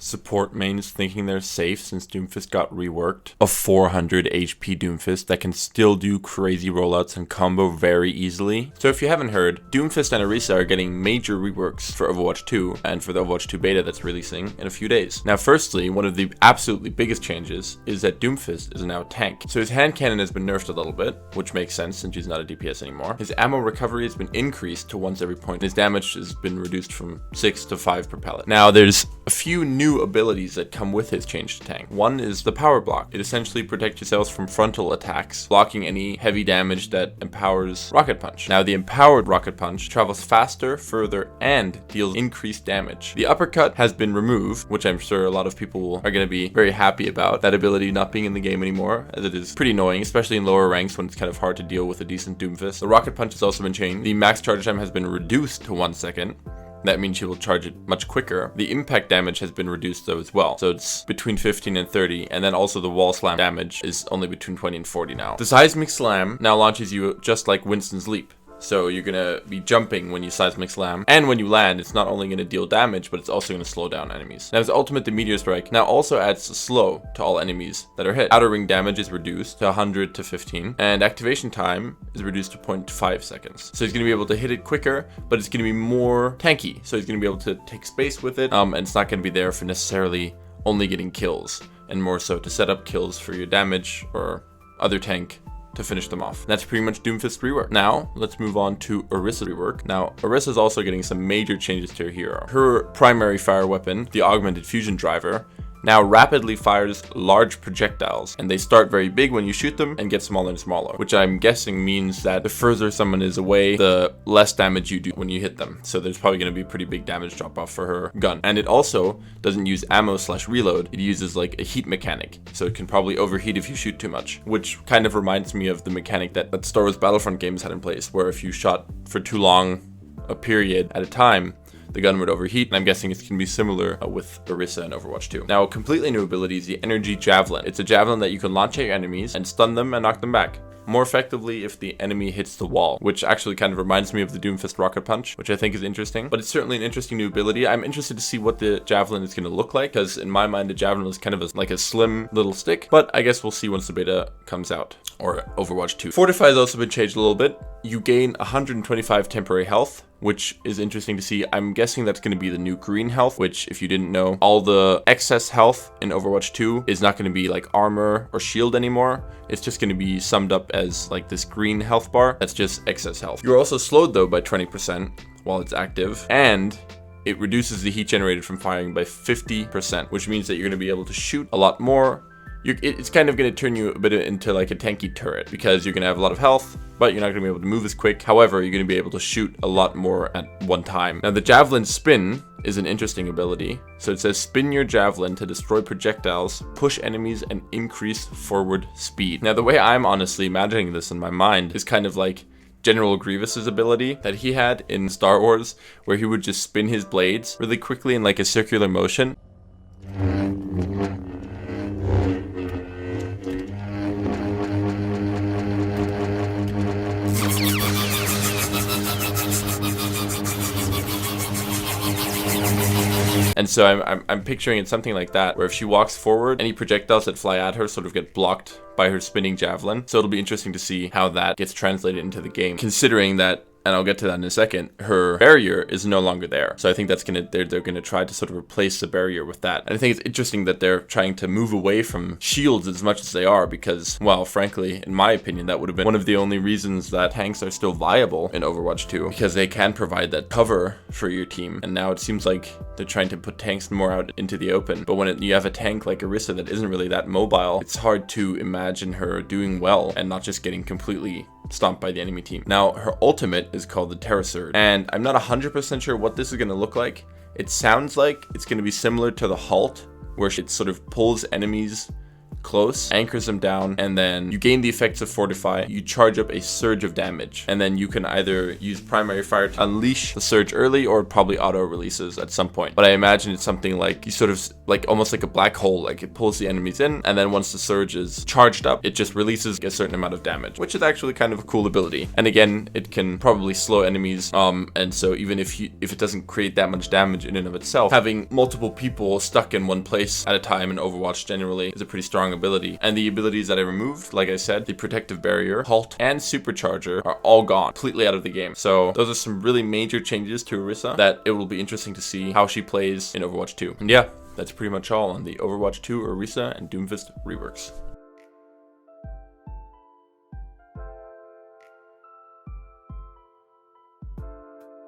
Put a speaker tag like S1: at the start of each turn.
S1: support mains thinking they're safe since Doomfist got reworked. A 400 HP Doomfist that can still do crazy rollouts and combo very easily. So if you haven't heard, Doomfist and Orisa are getting major reworks for Overwatch 2 and for the Overwatch 2 beta that's releasing in a few days. Now firstly, one of the absolutely biggest changes is that Doomfist is now a tank. So his hand cannon has been nerfed a little bit, which makes sense since he's not a DPS anymore. His ammo recovery has been increased to once every point. His damage has been reduced from 6 to 5 per pellet. Now there's a few new abilities that come with his change to tank. One is the power block. It essentially protects yourselves from frontal attacks, blocking any heavy damage that empowers Rocket Punch. Now the empowered Rocket Punch travels faster, further, and deals increased damage. The uppercut has been removed, which I'm sure a lot of people are going to be very happy about, that ability not being in the game anymore, as it is pretty annoying, especially in lower ranks when it's kind of hard to deal with a decent Doomfist. The Rocket Punch has also been changed. The max charge time has been reduced to 1 second. That means she will charge it much quicker. The impact damage has been reduced though as well. So it's between 15 and 30. And then also the wall slam damage is only between 20 and 40 now. The seismic slam now launches you just like Winston's leap. So you're going to be jumping when you seismic slam. And when you land, it's not only going to deal damage, but it's also going to slow down enemies. Now his ultimate, the Meteor Strike, now also adds slow to all enemies that are hit. Outer ring damage is reduced to 100 to 15. And activation time is reduced to 0.5 seconds. So he's going to be able to hit it quicker, but it's going to be more tanky. So he's going to be able to take space with it. And it's not going to be there for necessarily only getting kills, and more so to set up kills for your damage or other tank to finish them off. That's pretty much Doomfist rework. Now, let's move on to Orisa rework. Now, Orisa is also getting some major changes to her hero. Her primary fire weapon, the augmented fusion driver, now rapidly fires large projectiles, and they start very big when you shoot them and get smaller and smaller, which I'm guessing means that the further someone is away, the less damage you do when you hit them. So there's probably going to be pretty big damage drop off for her gun. And it also doesn't use ammo/reload. It uses like a heat mechanic, so it can probably overheat if you shoot too much, which kind of reminds me of the mechanic that Star Wars Battlefront games had in place, where if you shot for too long a period at a time, the gun would overheat, and I'm guessing it's going to be similar with Orisa in Overwatch 2. Now, a completely new ability is the Energy Javelin. It's a javelin that you can launch at your enemies and stun them and knock them back more effectively if the enemy hits the wall, which actually kind of reminds me of the Doomfist Rocket Punch, which I think is interesting. But it's certainly an interesting new ability. I'm interested to see what the javelin is going to look like, because in my mind, the javelin is kind of like a slim little stick, but I guess we'll see once the beta comes out, or Overwatch 2. Fortify has also been changed a little bit. You gain 125 temporary health, which is interesting to see. I'm guessing that's going to be the new green health, which, if you didn't know, all the excess health in Overwatch 2 is not going to be like armor or shield anymore. It's just going to be summed up as like this green health bar. That's just excess health. You're also slowed though by 20% while it's active, and it reduces the heat generated from firing by 50%, which means that you're going to be able to shoot a lot more. It's kind of going to turn you a bit into like a tanky turret, because you're going to have a lot of health, but you're not going to be able to move as quick. However, you're going to be able to shoot a lot more at one time. Now, the Javelin Spin is an interesting ability. So it says spin your javelin to destroy projectiles, push enemies, and increase forward speed. Now, the way I'm honestly imagining this in my mind is kind of like General Grievous's ability that he had in Star Wars, where he would just spin his blades really quickly in like a circular motion. And so I'm picturing it something like that, where if she walks forward, any projectiles that fly at her sort of get blocked by her spinning javelin. So it'll be interesting to see how that gets translated into the game, considering that, and I'll get to that in a second, her barrier is no longer there. So I think that's they're gonna try to sort of replace the barrier with that. And I think it's interesting that they're trying to move away from shields as much as they are, because, well, frankly, in my opinion, that would have been one of the only reasons that tanks are still viable in Overwatch 2, because they can provide that cover for your team. And now it seems like they're trying to put tanks more out into the open. But when you have a tank like Orisa that isn't really that mobile, it's hard to imagine her doing well and not just getting completely stomped by the enemy team. Now, her ultimate is called the Terra Surge, and I'm not 100% sure what this is going to look like. It sounds like it's going to be similar to the Halt, where it sort of pulls enemies close, anchors them down, and then you gain the effects of Fortify. You charge up a surge of damage, and then you can either use primary fire to unleash the surge early, or probably auto releases at some point. But I imagine it's something like you sort of like almost like a black hole, like it pulls the enemies in, and then once the surge is charged up, it just releases a certain amount of damage, which is actually kind of a cool ability. And again, it can probably slow enemies, and so even if it doesn't create that much damage in and of itself, having multiple people stuck in one place at a time in Overwatch generally is a pretty strong ability. And the abilities that I removed, like I said, the Protective Barrier, Halt, and Supercharger are all gone, completely out of the game. So those are some really major changes to Orisa that it will be interesting to see how she plays in Overwatch 2. And yeah, that's pretty much all on the Overwatch 2 Orisa and Doomfist reworks.